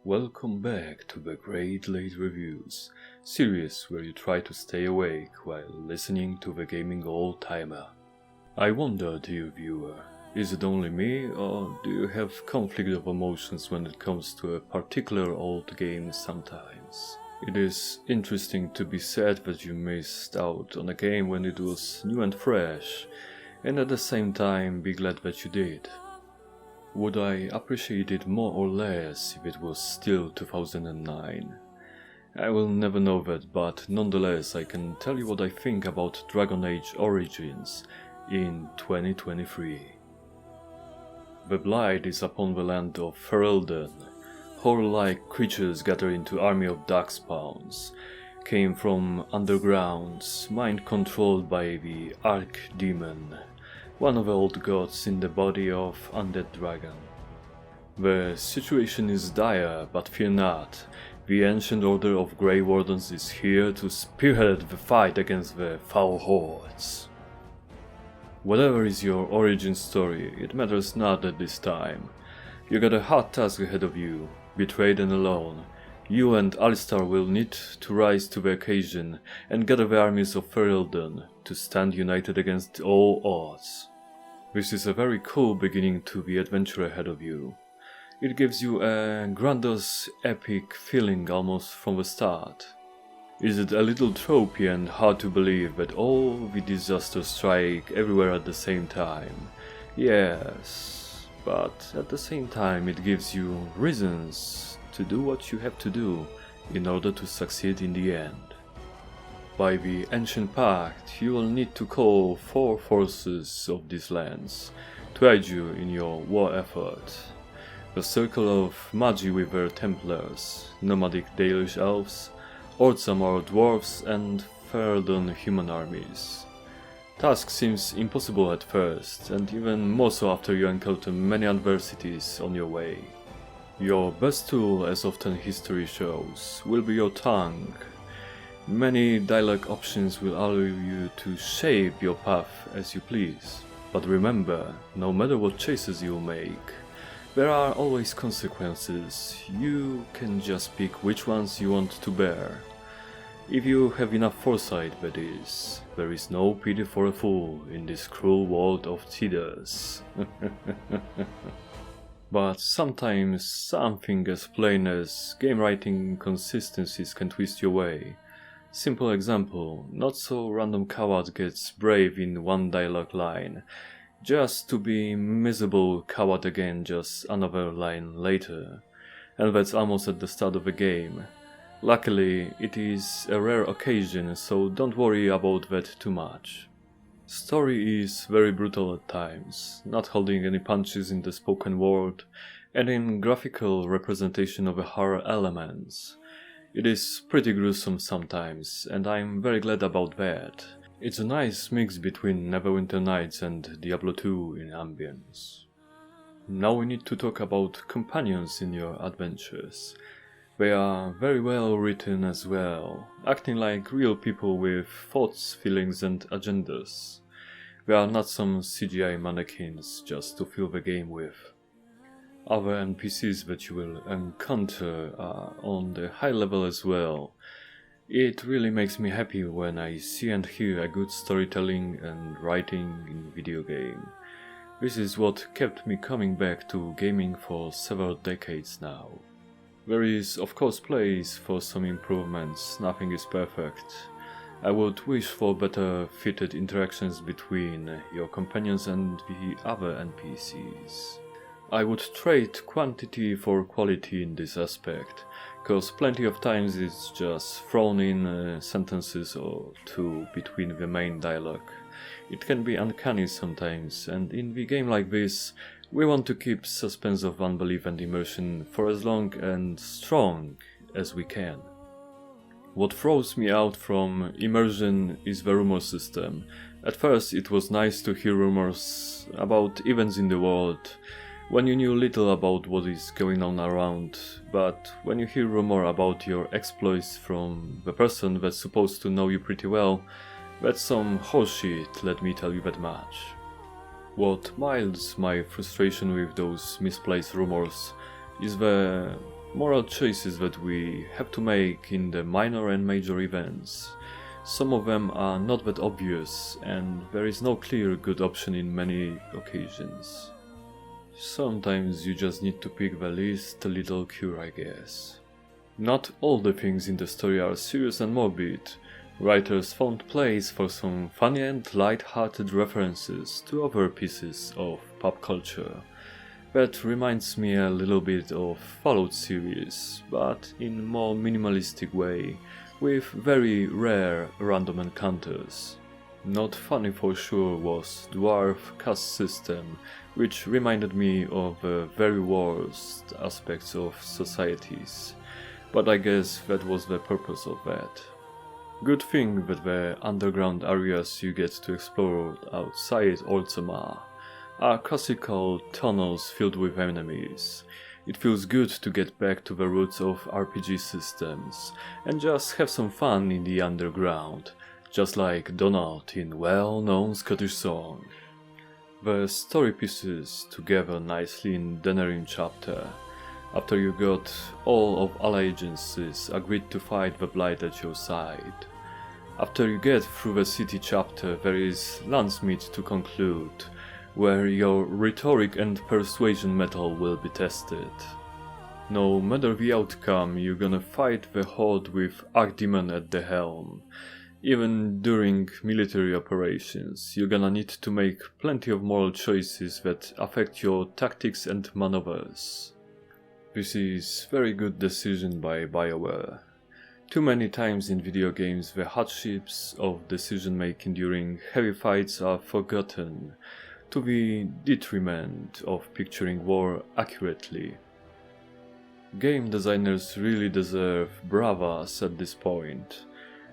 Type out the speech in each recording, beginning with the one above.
Welcome back to the Great Late Reviews, series where you try to stay awake while listening to the gaming old-timer. I wonder, dear viewer, is it only me, or do you have conflict of emotions when it comes to a particular old game sometimes? It is interesting to be sad that you missed out on a game when it was new and fresh, and at the same time be glad that you did. Would I appreciate it more or less if it was still 2009? I will never know that, but nonetheless I can tell you what I think about Dragon Age Origins in 2023. The blight is upon the land of Ferelden. Horror-like creatures gather into army of darkspawns, came from undergrounds, mind-controlled by the Archdemon, one of the old gods in the body of undead dragon. The situation is dire, but fear not, the ancient order of Grey Wardens is here to spearhead the fight against the foul hordes. Whatever is your origin story, it matters not at this time. You got a hard task ahead of you, betrayed and alone. You and Alistar will need to rise to the occasion and gather the armies of Ferelden to stand united against all odds. This is a very cool beginning to the adventure ahead of you. It gives you a grandiose, epic feeling almost from the start. Is it a little tropey and hard to believe that all the disasters strike everywhere at the same time? Yes, but at the same time it gives you reasons to do what you have to do in order to succeed in the end. By the Ancient Pact, you will need to call 4 forces of these lands to aid you in your war effort. The Circle of Magi with their Templars, nomadic Dalish elves, Orthamar dwarves and Ferelden human armies. Task seems impossible at first, and even more so after you encounter many adversities on your way. Your best tool, as often history shows, will be your tongue. Many dialogue options will allow you to shape your path as you please. But remember, no matter what choices you make, there are always consequences. You can just pick which ones you want to bear. If you have enough foresight, that is. There is no pity for a fool in this cruel world of cheaters. But sometimes something as plain as game writing inconsistencies can twist your way. Simple example, not so random coward gets brave in one dialogue line, just to be miserable coward again just another line later, and that's almost at the start of the game. Luckily, it is a rare occasion, so don't worry about that too much. Story is very brutal at times, not holding any punches in the spoken word, and in graphical representation of the horror elements. It is pretty gruesome sometimes, and I'm very glad about that. It's a nice mix between Neverwinter Nights and Diablo 2 in ambience. Now we need to talk about companions in your adventures. They are very well written as well, acting like real people with thoughts, feelings and agendas. They are not some CGI mannequins just to fill the game with. Other NPCs that you will encounter are on the high level as well. It really makes me happy when I see and hear a good storytelling and writing in video game. This is what kept me coming back to gaming for several decades now. There is of course place for some improvements, nothing is perfect. I would wish for better fitted interactions between your companions and the other NPCs. I would trade quantity for quality in this aspect, cause plenty of times it's just thrown in sentences or two between the main dialogue. It can be uncanny sometimes, and in the game like this, we want to keep suspense of unbelief and immersion for as long and strong as we can. What throws me out from immersion is the rumor system. At first it was nice to hear rumors about events in the world, when you knew little about what is going on around, but when you hear rumor about your exploits from the person that's supposed to know you pretty well, that's some horseshit, let me tell you that much. What milds my frustration with those misplaced rumors is the moral choices that we have to make in the minor and major events. Some of them are not that obvious, and there is no clear good option in many occasions. Sometimes you just need to pick the least little cure, I guess. Not all the things in the story are serious and morbid. Writers found place for some funny and light-hearted references to other pieces of pop culture. That reminds me a little bit of Fallout series, but in more minimalistic way, with very rare random encounters. Not funny for sure was Dwarf caste system, which reminded me of the very worst aspects of societies, but I guess that was the purpose of that. Good thing that the underground areas you get to explore outside Ultima are classical tunnels filled with enemies. It feels good to get back to the roots of RPG systems and just have some fun in the underground, just like Donald in well-known Scottish song. The story pieces together nicely in the chapter, after you got all of ally agencies agreed to fight the Blight at your side. After you get through the city chapter, there is Landsmeet to conclude, where your rhetoric and persuasion metal will be tested. No matter the outcome, you're gonna fight the Horde with Archdemon at the helm. Even during military operations, you're gonna need to make plenty of moral choices that affect your tactics and maneuvers. This is very good decision by BioWare. Too many times in video games the hardships of decision making during heavy fights are forgotten, to the detriment of picturing war accurately. Game designers really deserve bravas at this point,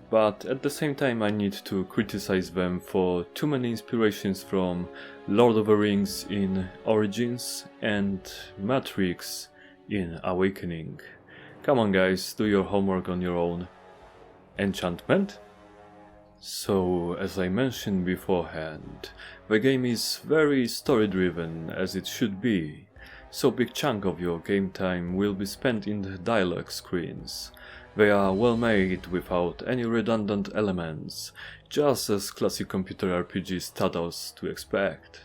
but at the same time I need to criticize them for too many inspirations from Lord of the Rings in Origins and Matrix in Awakening. Come on guys, do your homework on your own. Enchantment? So, as I mentioned beforehand, the game is very story-driven, as it should be, so big chunk of your game time will be spent in the dialogue screens. They are well made without any redundant elements, just as classic computer RPGs taught us to expect.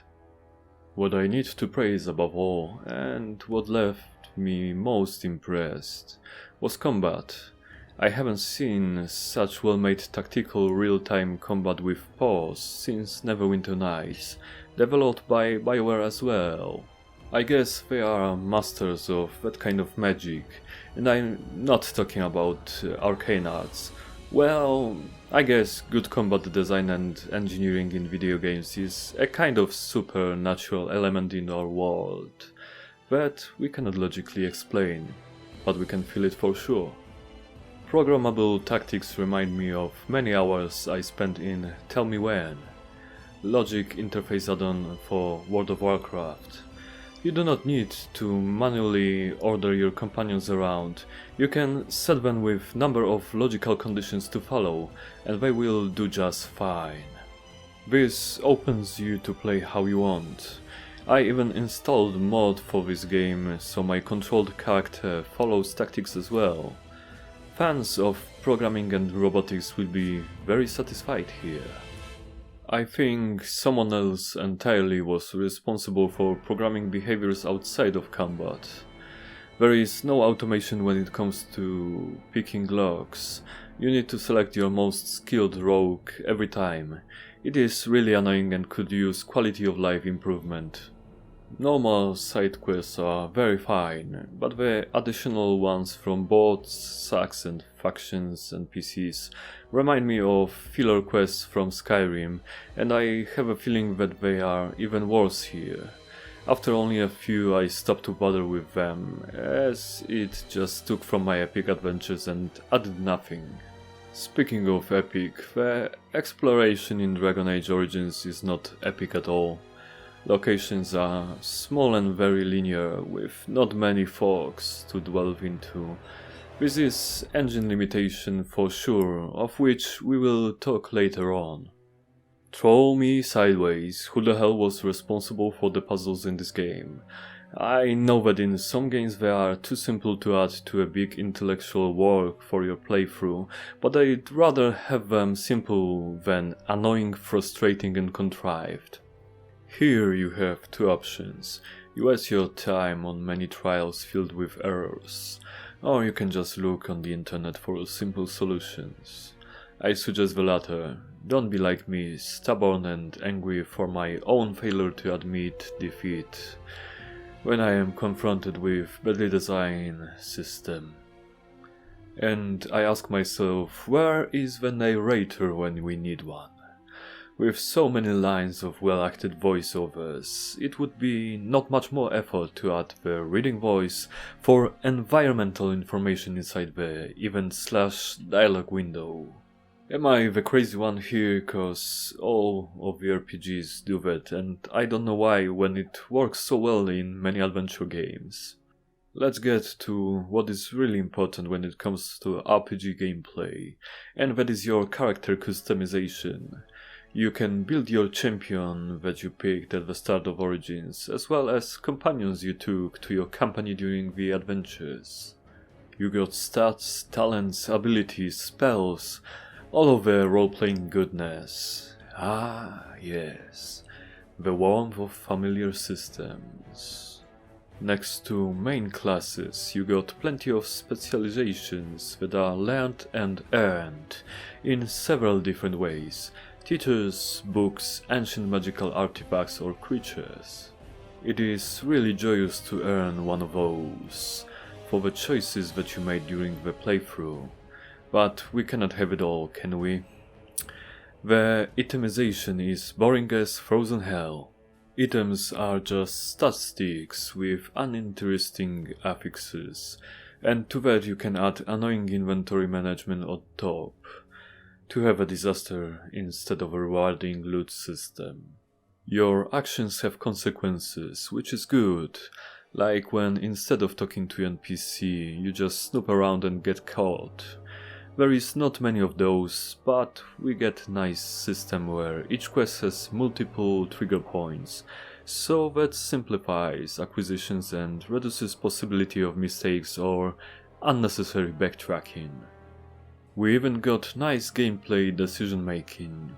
What I need to praise above all, and what left me most impressed, was combat. I haven't seen such well-made tactical real-time combat with pause since Neverwinter Nights, developed by BioWare as well. I guess they are masters of that kind of magic, and I'm not talking about arcane arts. Well, I guess good combat design and engineering in video games is a kind of supernatural element in our world that we cannot logically explain, but we can feel it for sure. Programmable tactics remind me of many hours I spent in Tell Me When, logic interface add-on for World of Warcraft. You do not need to manually order your companions around, you can set them with number of logical conditions to follow, and they will do just fine. This opens you to play how you want. I even installed mod for this game, so my controlled character follows tactics as well. Fans of programming and robotics will be very satisfied here. I think someone else entirely was responsible for programming behaviors outside of combat. There is no automation when it comes to picking locks. You need to select your most skilled rogue every time. It is really annoying and could use quality of life improvement. Normal side quests are very fine, but the additional ones from bots, sacks and factions and PCs remind me of filler quests from Skyrim, and I have a feeling that they are even worse here. After only a few I stopped to bother with them, as it just took from my epic adventures and added nothing. Speaking of epic, the exploration in Dragon Age Origins is not epic at all. Locations are small and very linear, with not many forks to delve into. This is engine limitation for sure, of which we will talk later on. Throw me sideways, who the hell was responsible for the puzzles in this game? I know that in some games they are too simple to add to a big intellectual work for your playthrough, but I'd rather have them simple than annoying, frustrating and contrived. Here you have two options. You waste your time on many trials filled with errors, or you can just look on the internet for simple solutions. I suggest the latter. Don't be like me, stubborn and angry for my own failure to admit defeat when I am confronted with badly designed system. And I ask myself, where is the narrator when we need one? With so many lines of well-acted voiceovers, it would be not much more effort to add the reading voice for environmental information inside the event/dialogue window. Am I the crazy one here, cause all of the RPGs do that, and I don't know why when it works so well in many adventure games. Let's get to what is really important when it comes to RPG gameplay, and that is your character customization. You can build your champion that you picked at the start of Origins, as well as companions you took to your company during the adventures. You got stats, talents, abilities, spells, all of the role-playing goodness. Ah, yes. The warmth of familiar systems. Next to main classes, you got plenty of specializations that are learned and earned in several different ways. Teachers, books, ancient magical artifacts or creatures. It is really joyous to earn one of those for the choices that you made during the playthrough. But we cannot have it all, can we? The itemization is boring as frozen hell. Items are just statistics with uninteresting affixes, and to that you can add annoying inventory management on top, to have a disaster instead of a rewarding loot system. Your actions have consequences, which is good, like when instead of talking to an NPC, you just snoop around and get caught. There is not many of those, but we get a nice system where each quest has multiple trigger points, so that simplifies acquisitions and reduces possibility of mistakes or unnecessary backtracking. We even got nice gameplay decision making,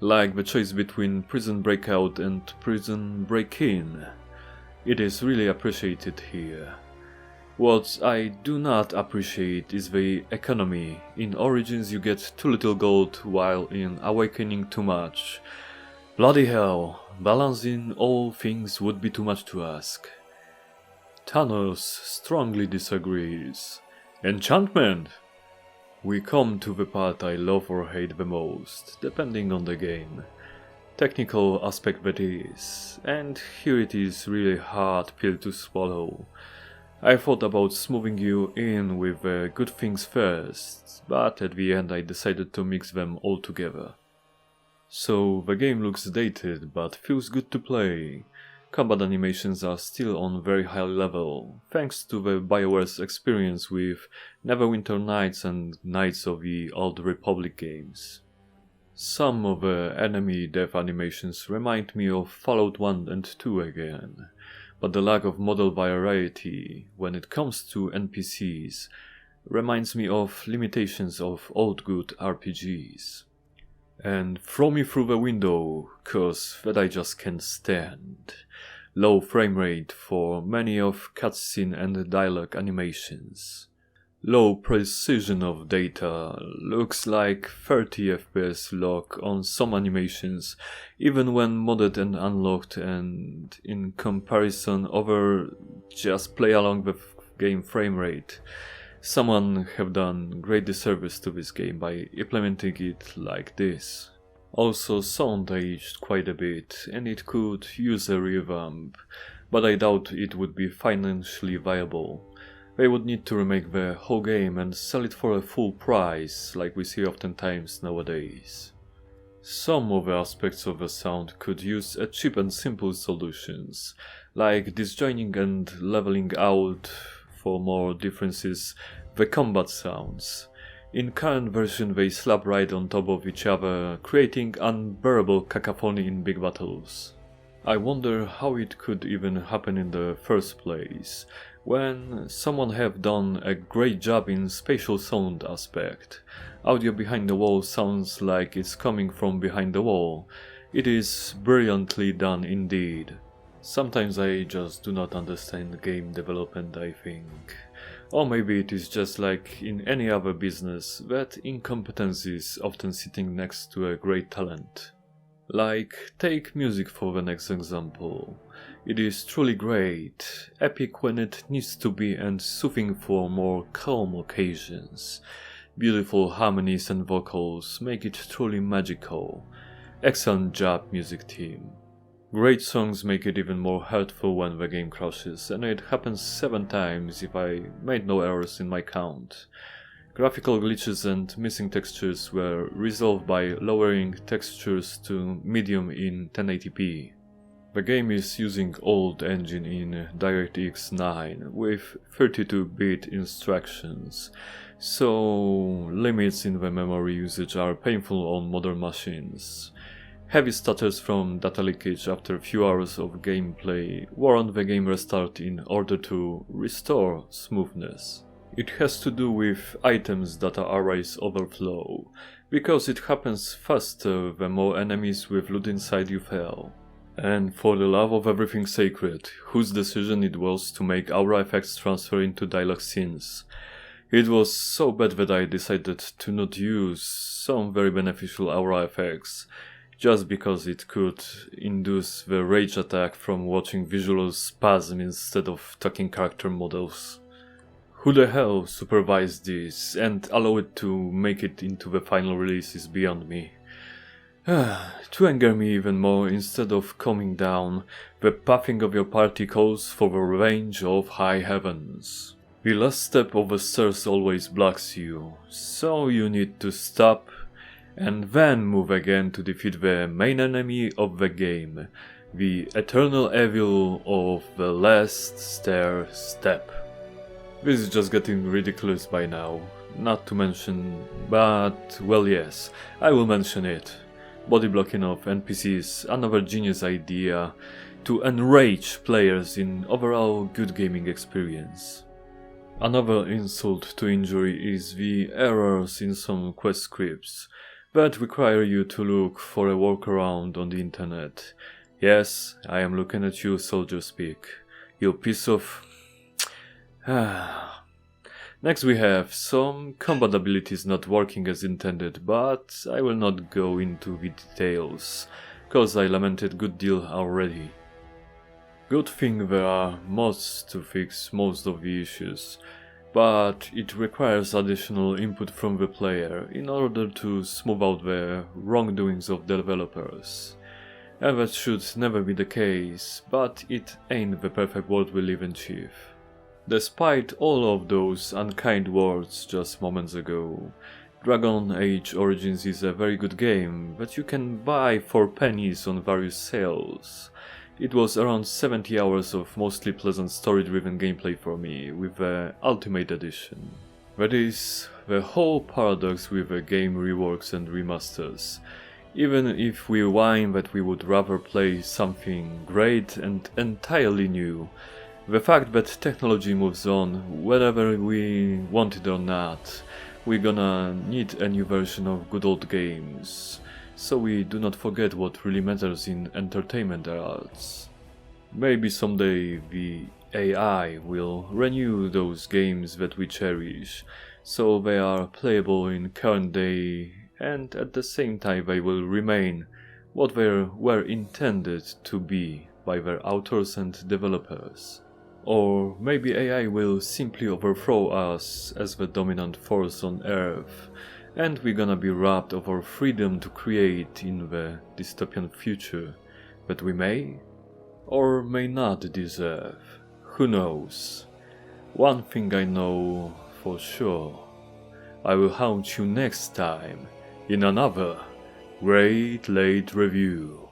like the choice between Prison Breakout and Prison Break-In. It is really appreciated here. What I do not appreciate is the economy. In Origins you get too little gold, while in Awakening too much. Bloody hell, balancing all things would be too much to ask. Thanos strongly disagrees. Enchantment! We come to the part I love or hate the most, depending on the game. Technical aspect that is, and here it is really hard pill to swallow. I thought about smoothing you in with good things first, but at the end I decided to mix them all together. So the game looks dated but feels good to play. Combat animations are still on very high level, thanks to the BioWare's experience with Neverwinter Nights and Knights of the Old Republic games. Some of the enemy death animations remind me of Fallout 1 and 2 again, but the lack of model variety when it comes to NPCs reminds me of limitations of old good RPGs. And throw me through the window, cause that I just can't stand. Low frame rate for many of cutscene and dialogue animations. Low precision of data, looks like 30 FPS lock on some animations, even when modded and unlocked, and in comparison over just play along the game frame rate. Someone have done great disservice to this game by implementing it like this. Also sound aged quite a bit and it could use a revamp, but I doubt it would be financially viable. They would need to remake the whole game and sell it for a full price, like we see oftentimes nowadays. Some of the aspects of the sound could use a cheap and simple solutions, like disjoining and leveling out for more differences the combat sounds. In current version they slap right on top of each other, creating unbearable cacophony in big battles. I wonder how it could even happen in the first place, when someone have done a great job in spatial sound aspect. Audio behind the wall sounds like it's coming from behind the wall. It is brilliantly done indeed. Sometimes I just do not understand game development, I think. Or maybe it is just like in any other business, that incompetence is often sitting next to a great talent. Like, take music for the next example. It is truly great, epic when it needs to be and soothing for more calm occasions. Beautiful harmonies and vocals make it truly magical. Excellent job, music team. Great songs make it even more hurtful when the game crashes, and it happens 7 times if I made no errors in my count. Graphical glitches and missing textures were resolved by lowering textures to medium in 1080p. The game is using old engine in DirectX 9 with 32-bit instructions, so limits in the memory usage are painful on modern machines. Heavy stutters from data leakage after a few hours of gameplay warrant the game restart in order to restore smoothness. It has to do with items data arrays overflow, because it happens faster the more enemies with loot inside you fell. And for the love of everything sacred, whose decision it was to make aura effects transfer into dialogue scenes? It was so bad that I decided to not use some very beneficial aura effects, just because it could induce the rage attack from watching visual spasm instead of talking character models. Who the hell supervised this and allowed it to make it into the final release is beyond me. To anger me even more, instead of calming down, the pathing of your party calls for the revenge of high heavens. The last step of the stairs always blocks you, so you need to stop and then move again to defeat the main enemy of the game, the eternal evil of the last stair step. This is just getting ridiculous by now, not to mention, but well yes, I will mention it. Body blocking of NPCs, another genius idea to enrage players in overall good gaming experience. Another insult to injury is the errors in some quest scripts that require you to look for a workaround on the internet. Yes, I am looking at you, soldier speak. You piece of... Next we have some combat abilities not working as intended, but I will not go into the details, cause I lamented good deal already. Good thing there are mods to fix most of the issues, but it requires additional input from the player in order to smooth out the wrongdoings of developers. And that should never be the case, but it ain't the perfect world we live in, chief. Despite all of those unkind words just moments ago, Dragon Age Origins is a very good game that you can buy for pennies on various sales. It was around 70 hours of mostly pleasant story-driven gameplay for me, with the Ultimate Edition. That is the whole paradox with the game reworks and remasters. Even if we whine that we would rather play something great and entirely new, the fact that technology moves on, whether we want it or not, we're gonna need a new version of good old games, so we do not forget what really matters in entertainment arts. Maybe someday the AI will renew those games that we cherish, so they are playable in current day, and at the same time they will remain what they were intended to be by their authors and developers. Or maybe AI will simply overthrow us as the dominant force on Earth, and we're gonna be robbed of our freedom to create in the dystopian future that we may or may not deserve. Who knows? One thing I know for sure: I will haunt you next time in another Great Late Review.